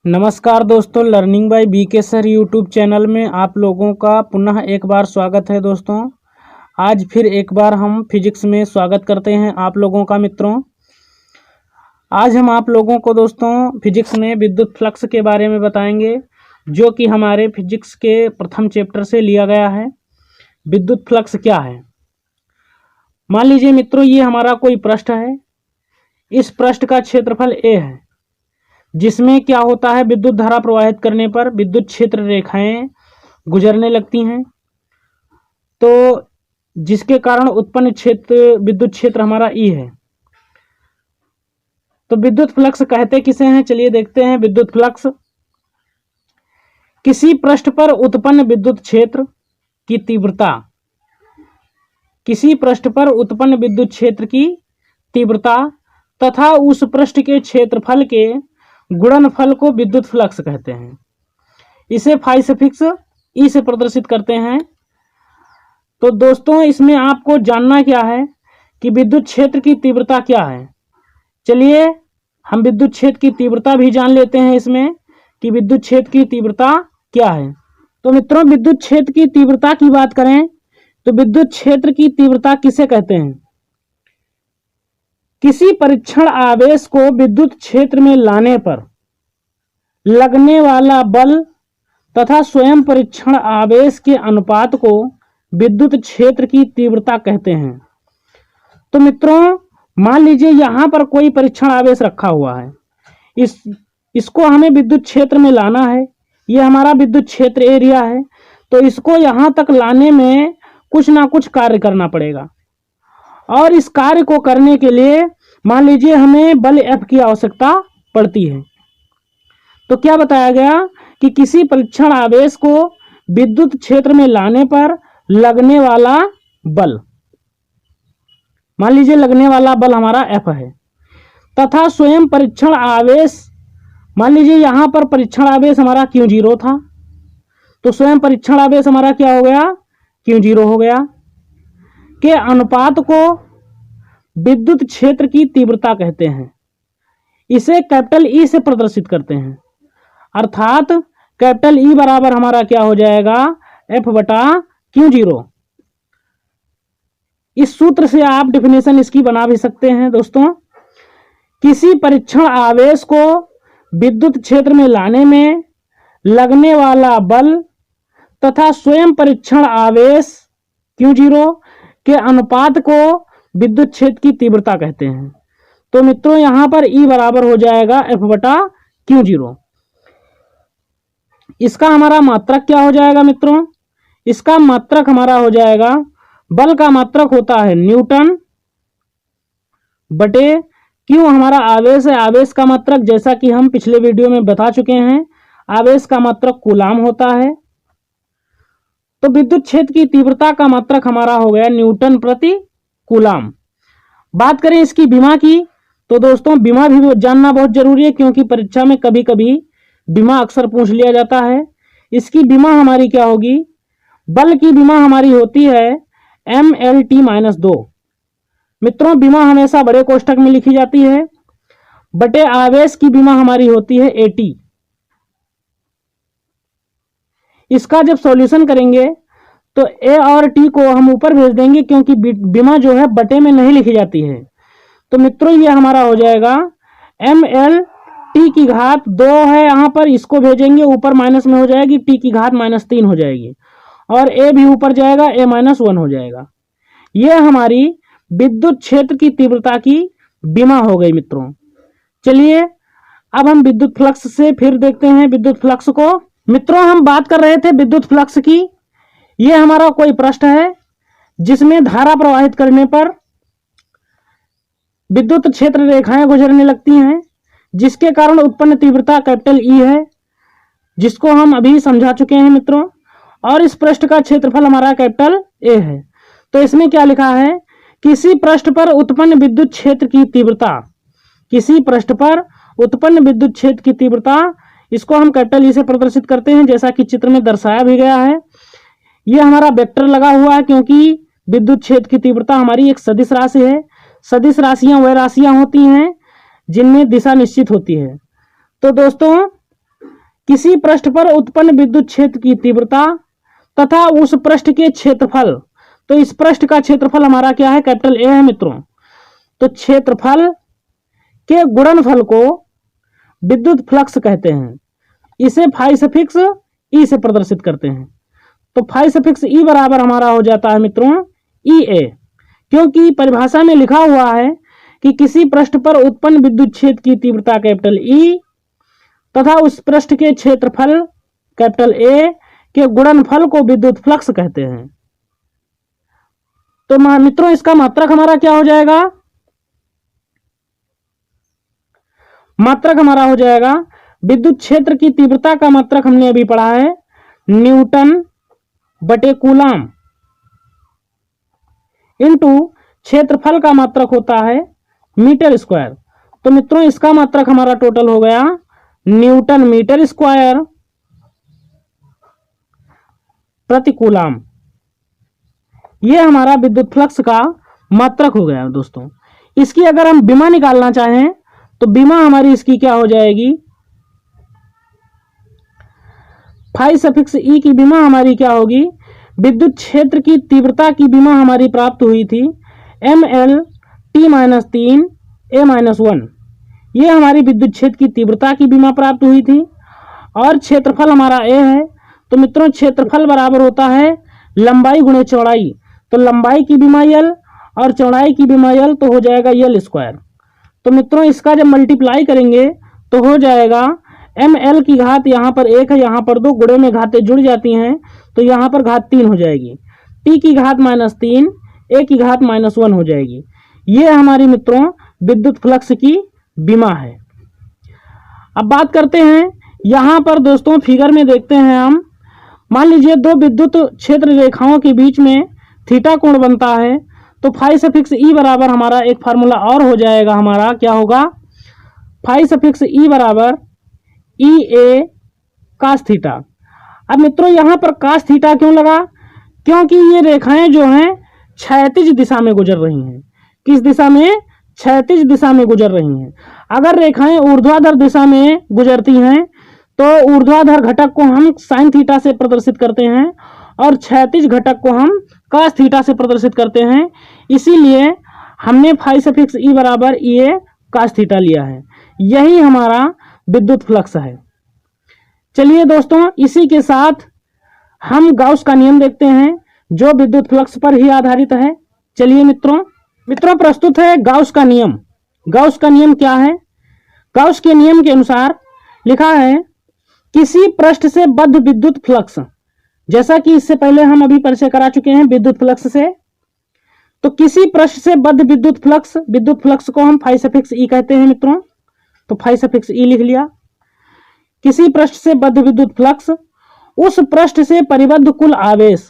नमस्कार दोस्तों, learning by BK sir YouTube channel में आप लोगों का पुनः एक बार स्वागत है। दोस्तों आज फिर एक बार हम फिजिक्स में स्वागत करते हैं आप लोगों का। मित्रों आज हम आप लोगों को दोस्तों फिजिक्स में विद्युत फ्लक्स के बारे में बताएंगे, जो कि हमारे फिजिक्स के प्रथम चैप्टर से लिया गया है। विद्युत फ्लक्स क्या है? मान लीजिए मित्रों, ये हमारा कोई पृष्ठ है। इस पृष्ठ का क्षेत्रफल ए है, जिसमें क्या होता है, विद्युत धारा प्रवाहित करने पर विद्युत क्षेत्र रेखाएं गुजरने लगती हैं, तो जिसके कारण उत्पन्न क्षेत्र विद्युत क्षेत्र हमारा ई है। तो विद्युत फ्लक्स कहते किसे हैं, चलिए देखते हैं। विद्युत फ्लक्स किसी पृष्ठ पर उत्पन्न विद्युत क्षेत्र की तीव्रता, किसी पृष्ठ पर उत्पन्न विद्युत क्षेत्र की तीव्रता तथा उस पृष्ठ के क्षेत्रफल के गुणनफल को विद्युत फ्लक्स कहते हैं। इसे फाई सफिक्स ई से प्रदर्शित करते हैं। तो दोस्तों इसमें आपको जानना क्या है कि विद्युत क्षेत्र की तीव्रता क्या है। चलिए हम विद्युत क्षेत्र की तीव्रता भी जान लेते हैं इसमें कि विद्युत क्षेत्र की तीव्रता क्या है। तो मित्रों विद्युत क्षेत्र की तीव्रता की बात करें तो विद्युत क्षेत्र की तीव्रता किसे कहते हैं? किसी परीक्षण आवेश को विद्युत क्षेत्र में लाने पर लगने वाला बल तथा स्वयं परीक्षण आवेश के अनुपात को विद्युत क्षेत्र की तीव्रता कहते हैं। तो मित्रों मान लीजिए यहां पर कोई परीक्षण आवेश रखा हुआ है, इसको हमें विद्युत क्षेत्र में लाना है। यह हमारा विद्युत क्षेत्र एरिया है, तो इसको यहां तक लाने में कुछ ना कुछ कार्य करना पड़ेगा, और इस कार्य को करने के लिए मान लीजिए हमें बल F की आवश्यकता पड़ती है। तो क्या बताया गया कि किसी परीक्षण आवेश को विद्युत क्षेत्र में लाने पर लगने वाला बल, मान लीजिए लगने वाला बल हमारा F है, तथा स्वयं परीक्षण आवेश, मान लीजिए यहां पर परीक्षण आवेश हमारा Q0 था, तो स्वयं परीक्षण आवेश हमारा क्या हो गया, Q0 हो गया, के अनुपात को विद्युत क्षेत्र की तीव्रता कहते हैं। इसे कैपिटल ई से प्रदर्शित करते हैं, अर्थात कैपिटल ई बराबर हमारा क्या हो जाएगा, F बटा Q0। इस सूत्र से आप डिफिनेशन इसकी बना भी सकते हैं। दोस्तों किसी परीक्षण आवेश को विद्युत क्षेत्र में लाने में लगने वाला बल तथा स्वयं परीक्षण आवेश Q0 के अनुपात को विद्युत क्षेत्र की तीव्रता कहते हैं। तो मित्रों यहां पर E बराबर हो जाएगा F बटा Q0। इसका हमारा मात्रक क्या हो जाएगा मित्रों? इसका मात्रक हमारा हो जाएगा, बल का मात्रक होता है न्यूटन बटे Q हमारा आवेश है। आवेश का मात्रक जैसा कि हम पिछले वीडियो में बता चुके हैं, आवेश का मात्रक कूलाम होता है। तो विद्युत क्षेत्र की तीव्रता का मात्रक हमारा हो गया न्यूटन प्रति कूलाम। बात करें इसकी विमा की, तो दोस्तों विमा भी जानना बहुत जरूरी है, क्योंकि परीक्षा में कभी कभी विमा अक्सर पूछ लिया जाता है। इसकी विमा हमारी क्या होगी, बल की विमा हमारी होती है MLT-2। मित्रों विमा हमेशा बड़े कोष्ठक में लिखी जाती है, बटे आवेश की विमा हमारी होती है AT। इसका जब सॉल्यूशन करेंगे तो A और T को हम ऊपर भेज देंगे, क्योंकि विमा जो है बटे में नहीं लिखी जाती है। तो मित्रों ये हमारा हो जाएगा MLT की घात 2 है, यहां पर इसको भेजेंगे ऊपर माइनस में हो जाएगी, T की घात -3 हो जाएगी, और A भी ऊपर जाएगा, A-1 हो जाएगा। ये हमारी विद्युत क्षेत्र की तीव्रता की विमा हो गई। मित्रों चलिए अब हम विद्युत फ्लक्स से फिर देखते हैं विद्युत फ्लक्स को। मित्रों हम बात कर रहे थे विद्युत फ्लक्स की। यह हमारा कोई पृष्ठ है जिसमें धारा प्रवाहित करने पर विद्युत क्षेत्र रेखाएं गुजरने लगती हैं, जिसके कारण उत्पन्न तीव्रता कैपिटल ई है, जिसको हम अभी समझा चुके हैं मित्रों। और इस पृष्ठ का क्षेत्रफल हमारा कैपिटल ए है। तो इसमें क्या लिखा है, किसी पृष्ठ पर उत्पन्न विद्युत क्षेत्र की तीव्रता, किसी पृष्ठ पर उत्पन्न विद्युत क्षेत्र की तीव्रता, इसको हम कैपिटल ई से प्रदर्शित करते हैं, जैसा कि चित्र में दर्शाया भी गया है। यह हमारा वेक्टर लगा हुआ है, क्योंकि विद्युत क्षेत्र की तीव्रता हमारी एक सदिश राशि है। सदिश राशियां वह राशियां होती हैं जिनमें दिशा निश्चित होती है। तो दोस्तों किसी पृष्ठ पर उत्पन्न विद्युत क्षेत्र की तीव्रता तथा उस पृष्ठ के क्षेत्रफल। तो इस पृष्ठ का क्षेत्रफल हमारा क्या है, कैपिटल ए है मित्रों। तो क्षेत्रफल के गुणनफल को विद्युत फ्लक्स कहते हैं। इसे फाई सफिक्स ई से प्रदर्शित करते हैं। तो फाई सफिक्स ई बराबर हमारा हो जाता है मित्रों ई ए, क्योंकि परिभाषा में लिखा हुआ है कि किसी पृष्ठ पर उत्पन्न विद्युत क्षेत्र की तीव्रता कैपिटल ई तथा उस पृष्ठ के क्षेत्रफल कैपिटल ए के गुणनफल को विद्युत फ्लक्स कहते हैं। तो मित्रों इसका मात्रक हमारा क्या हो जाएगा, मात्रक हमारा हो जाएगा विद्युत क्षेत्र की तीव्रता का मात्रक हमने अभी पढ़ा है न्यूटन बटे कूलाम इनटू क्षेत्रफल का मात्रक होता है मीटर स्क्वायर। तो मित्रों इसका मात्रक हमारा टोटल हो गया न्यूटन मीटर स्क्वायर प्रति कूलाम। यह हमारा विद्युत फ्लक्स का मात्रक हो गया दोस्तों। इसकी अगर हम विमा निकालना चाहें तो विमा हमारी इसकी क्या हो जाएगी, फाई सफिक्स ई की विमा हमारी क्या होगी, विद्युत क्षेत्र की तीव्रता की विमा हमारी प्राप्त हुई थी एम एल टी माइनस 3 ए माइनस 1। ये हमारी विद्युत क्षेत्र की तीव्रता की विमा प्राप्त हुई थी और क्षेत्रफल हमारा ए है। तो मित्रों क्षेत्रफल बराबर होता है लंबाई गुणे चौड़ाई। तो लंबाई की विमा यल और चौड़ाई की विमा यल तो हो जाएगा यल स्क्वायर। तो मित्रों इसका जब मल्टीप्लाई करेंगे तो हो जाएगा एम एल की घात यहाँ पर 1 है, यहाँ पर 2, गुणे में घातें जुड़ जाती हैं तो यहाँ पर घात 3 हो जाएगी, टी की घात -3 ए की घात -1 हो जाएगी। ये हमारी मित्रों विद्युत फ्लक्स की विमा है। अब बात करते हैं यहाँ पर दोस्तों फिगर में देखते हैं हम, मान लीजिए दो विद्युत क्षेत्र रेखाओं के बीच में थीटा कोण बनता है। तो फाई सफिक्स ई बराबर हमारा एक फार्मूला और हो जाएगा, हमारा क्या होगा, फाई सफिक्स ई बराबर ई ए कास थीटा। अब मित्रों यहाँ पर कास थीटा क्यों लगा, क्योंकि ये रेखाएं जो हैं क्षैतिज दिशा में गुजर रही हैं। किस दिशा में, क्षैतिज दिशा में गुजर रही हैं। अगर रेखाएं ऊर्ध्वाधर दिशा में गुजरती हैं तो ऊर्ध्वाधर घटक को हम साइन थीटा से प्रदर्शित करते हैं और क्षैतिज घटक को हम कास थीटा से प्रदर्शित करते हैं। इसीलिए हमने फाई सफिक्स ई बराबर ई ए कास थीटा लिया है। यही हमारा विद्युत फ्लक्स है। चलिए दोस्तों इसी के साथ हम गाउस का नियम देखते हैं जो विद्युत फ्लक्स पर ही आधारित है। चलिए मित्रों प्रस्तुत है गाउस का नियम। गाउस का नियम क्या है, गाउस के नियम के अनुसार लिखा है किसी पृष्ठ से बद्ध विद्युत फ्लक्स, जैसा कि इससे पहले हम अभी परिचय करा चुके हैं विद्युत फ्लक्स से। तो किसी पृष्ठ से बद्ध विद्युत फ्लक्स को हम फाई सफिक्स ई कहते हैं मित्रों। तो फाई सफिक्स ई लिख लिया। किसी पृष्ठ से बद्ध विद्युत फ्लक्स, उस पृष्ठ से परिबद्ध कुल आवेश।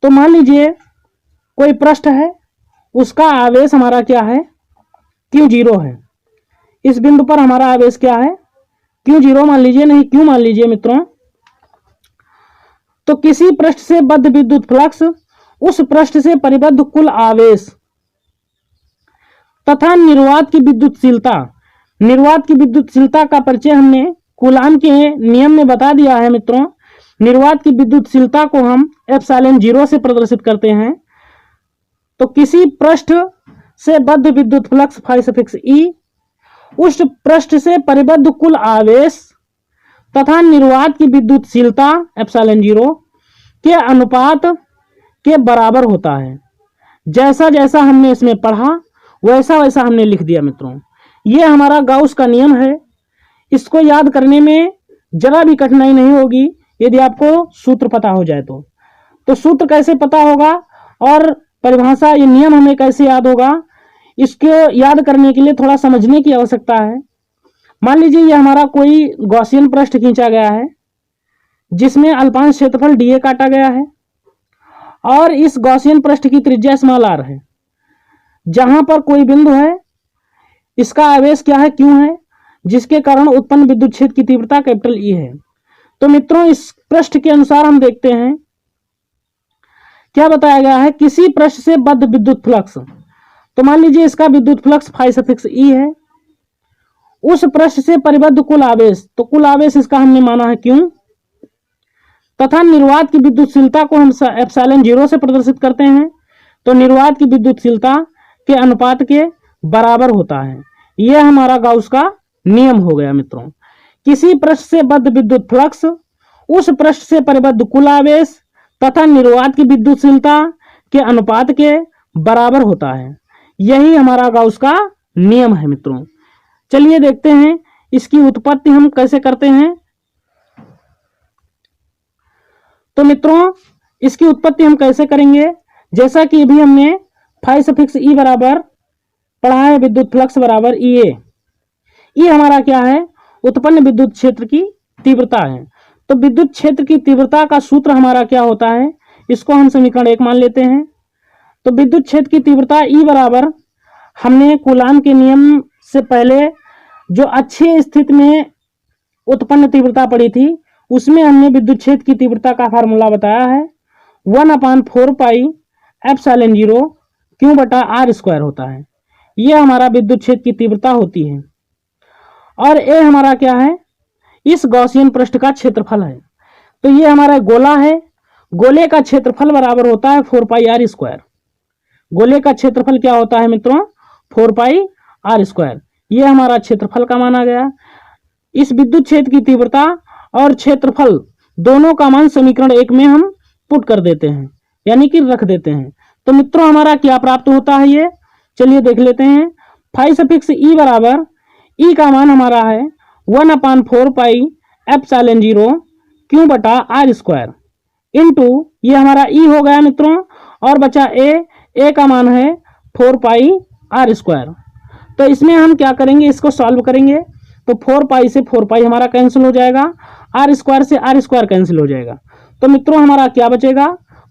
तो मान लीजिए कोई पृष्ठ है, उसका आवेश हमारा क्या है, Q0 है। इस बिंदु पर हमारा आवेश क्या है, Q0 मान लीजिए, नहीं Q मान लीजिए मित्रों। तो किसी पृष्ठ से बद्ध विद्युत फ्लक्स, उस पृष्ठ से परिबद्ध कुल आवेश तथा निर्वात की विद्युतशीलता। निर्वात की विद्युतशीलता का परिचय हमने कूलाम के नियम में बता दिया है मित्रों। निर्वात की विद्युतशीलता को हम ε0 से प्रदर्शित करते हैं। तो किसी पृष्ठ से बद्ध विद्युत फ्लक्स फाई सफिक्स ई, उस पृष्ठ से परिबद्ध कुल आवेश तथा निर्वात की विद्युतशीलता ε0 के अनुपात के बराबर होता है। जैसा जैसा हमने इसमें पढ़ा वैसा वैसा हमने लिख दिया मित्रों। यह हमारा गाउस का नियम है। इसको याद करने में जरा भी कठिनाई नहीं होगी यदि आपको सूत्र पता हो जाए तो सूत्र कैसे पता होगा और परिभाषा, ये नियम हमें कैसे याद होगा, इसको याद करने के लिए थोड़ा समझने की आवश्यकता है। मान लीजिए ये हमारा कोई गॉसियन पृष्ठ खींचा गया है जिसमें अल्पांश क्षेत्रफल डीए काटा गया है और इस गॉसियन पृष्ठ की त्रिज्या स्मॉल आर है। जहां पर कोई बिंदु है, इसका आवेश क्या है, क्यू है, जिसके कारण उत्पन्न विद्युत क्षेत्र की तीव्रता कैपिटल ई है। तो मित्रों इस पृष्ठ के अनुसार हम देखते हैं क्या बताया गया है, किसी पृष्ठ से बद्ध विद्युत फ्लक्स। तो मान लीजिए इसका विद्युत फ्लक्स फाई सफिक्स ई है। उस पृष्ठ से परिबद्ध कुल आवेश, तो कुल आवेश इसका हमने माना है क्यों, तथा निर्वात की विद्युतशीलता को हम एप्सिलॉन 0 से प्रदर्शित करते हैं, तो निर्वात की विद्युतशीलता के अनुपात के बराबर होता है। यह हमारा गाउस का नियम हो गया मित्रों। किसी पृष्ठ से बद्ध विद्युत फ्लक्स उस पृष्ठ से परिबद्ध कुल आवेश तथा निर्वात की विद्युतशीलता के अनुपात के बराबर होता है। यही हमारा गाउस का नियम है मित्रों। चलिए देखते हैं इसकी उत्पत्ति हम कैसे करते हैं। तो मित्रों इसकी उत्पत्ति हम कैसे करेंगे, जैसा कि अभी हमने फाई सफिक्स ई बराबर पढ़ा है, विद्युत फ्लक्स बराबर ई ए। ई हमारा क्या है, उत्पन्न विद्युत क्षेत्र की तीव्रता है। तो विद्युत क्षेत्र की तीव्रता का सूत्र हमारा क्या होता है, इसको हम समीकरण 1 मान लेते हैं। तो विद्युत क्षेत्र की तीव्रता ई बराबर, हमने कूलाम के नियम से पहले जो अच्छी स्थिति में उत्पन्न तीव्रता पड़ी थी उसमें हमने विद्युत क्षेत्र की तीव्रता का फार्मूला बताया है, 1/4 पाई एप्सिलॉन 0 क्यू बटा आर स्क्वायर होता है। यह हमारा विद्युत क्षेत्र की तीव्रता होती है। और ए हमारा क्या है, इस गॉसियन पृष्ठ का क्षेत्रफल है। तो ये हमारा गोला है, गोले का क्षेत्रफल बराबर होता है 4 पाई आर स्क्वायर। गोले का क्षेत्रफल क्या होता है मित्रों, 4 पाई आर स्क्वायर। ये हमारा क्षेत्रफल का माना गया। इस विद्युत क्षेत्र की तीव्रता और क्षेत्रफल दोनों का मान समीकरण 1 में हम पुट कर देते हैं, यानी कि रख देते हैं। तो मित्रों हमारा क्या प्राप्त होता है, ये चलिए देख लेते हैं। फाई सफिक्स ई बराबर, ई का मान हमारा है 1/4 पाई एप्सिलॉन 0 क्यू बटा आर स्क्वायर इंटू, ये हमारा ई हो गया मित्रों, और बचा ए का मान है 4 पाई आर स्क्वायर। तो इसमें हम क्या करेंगे, इसको सॉल्व करेंगे। तो 4 पाई से 4 पाई हमारा कैंसिल हो जाएगा, आर स्क्वायर से आर स्क्वायर कैंसिल हो जाएगा। तो मित्रों हमारा क्या बचेगा,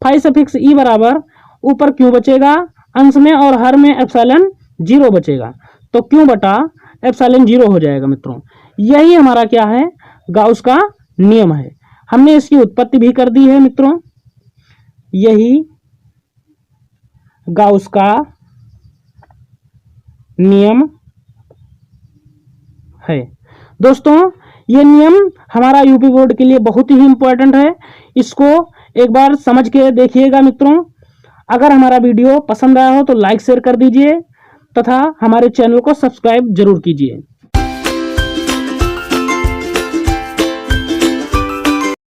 फाई सफिक्स ई बराबर ऊपर क्यू बचेगा अंश में और हर में एप्सिलॉन 0 बचेगा। तो क्यू बटा एप्सिलॉन 0 हो जाएगा मित्रों। यही हमारा क्या है, गाउस का नियम है। हमने इसकी उत्पत्ति भी कर दी है मित्रों। यही गाउस का नियम है। दोस्तों ये नियम हमारा यूपी बोर्ड के लिए बहुत ही इंपॉर्टेंट है। इसको एक बार समझ के देखिएगा मित्रों। अगर हमारा वीडियो पसंद आया हो तो लाइक शेयर कर दीजिए तथा हमारे चैनल को सब्सक्राइब जरूर कीजिए।